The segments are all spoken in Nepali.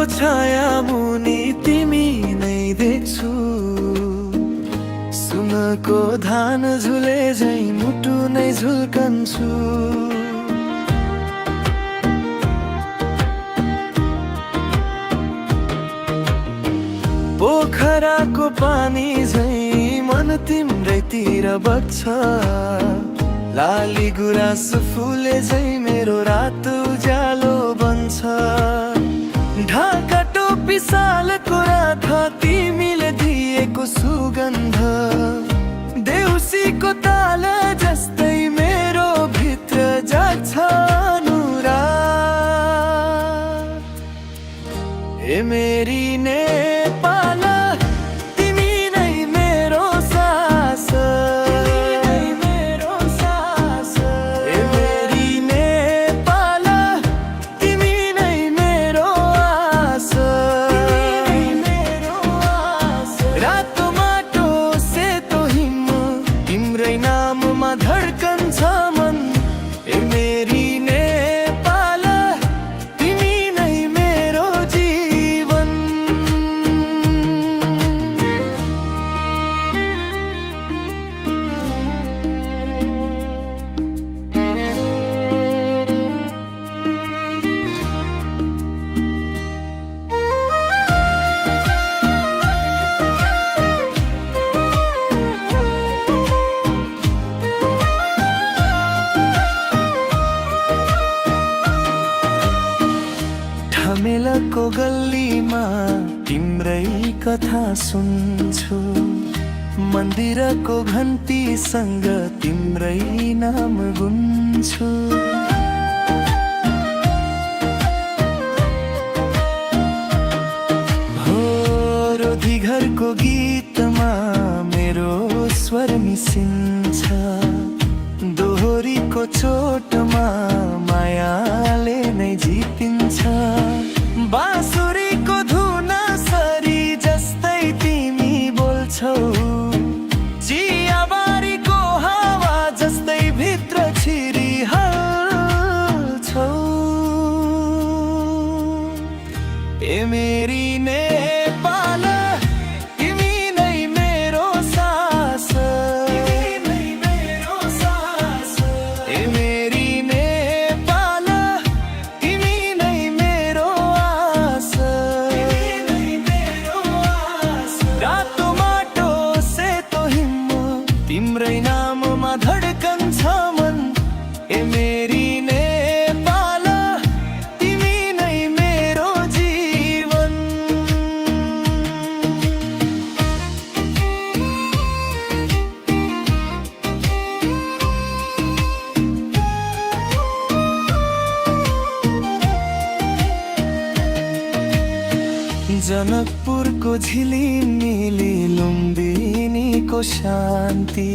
छाया मुनि तिमी नै देख्छु। सुनको धान झुले झै मुटु नै झुल्कन्छु। पोखराको पानी झै मन तिम्रैतिर बग्छ। लाली गुराँस फुले झै मेरो रात उज्यालो बन्छ। ढाका टोपी सालको राथा तिमीले दिएको सुगन्ध। देउसीको ताल जस्तै मेरो भित्र जाग्छ अनुराग। ए मेरी नेपाल तिमी नै मेरो सास। ए मेरी नेपाल तिमी नै मेरो आस। रातो माटो सेतो हिम तिम्रै नाममा धड्कन्छ मन। ए मेरी नेपाल तिमी नै मेरो जीवन। झमेलको गल्लीमा तिम्रै कथा सुन्छु। मन्दिरको घन्टीसँग तिम्रै नाम गुन्छु। हो रोधी घरको गीतमा मेरो स्वर मिसिन्छ। दोहोरीको चोटमा मायाले नै जितिन्छ। बाँसुरीको धुन सरी जस्तै तिमी बोल्छौ। चियाबारीको हावा जस्तै भित्र छिरिहाल्छौ। ए मेरी नेपाल तिमी नै मेरो सास। ए मेरी नेपाल तिमी नै मेरो आस। रातो माटो सेतो हिम तिम्रै नाममा धड्कन्छ मन। ए मेरी नेपाल तिमी नै मेरो जीवन। जनकपुरको झिलिमिली लुम्बिनीको शान्ति।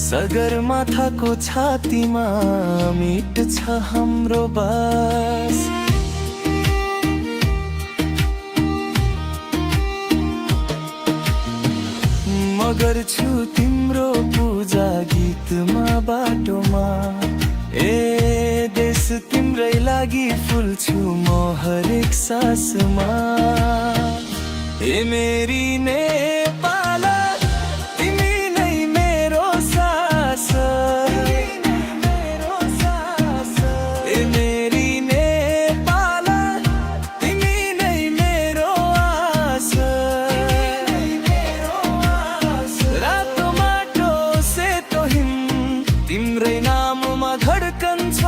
सगरमाथाको छातीमा मिट्छ हाम्रो बास। म गर्छु तिम्रो पूजा गीतमा बाटोमा। ए देश तिम्रै लागि फुल्छु म हरेक सासमा। ए मेरी नेपाल तिमी नै मेरो सास। ए मेरी नेपाल तिमी नै मेरो आस। रातो माटो सेतो हिम तिम्रै नाममा धड्कन्छ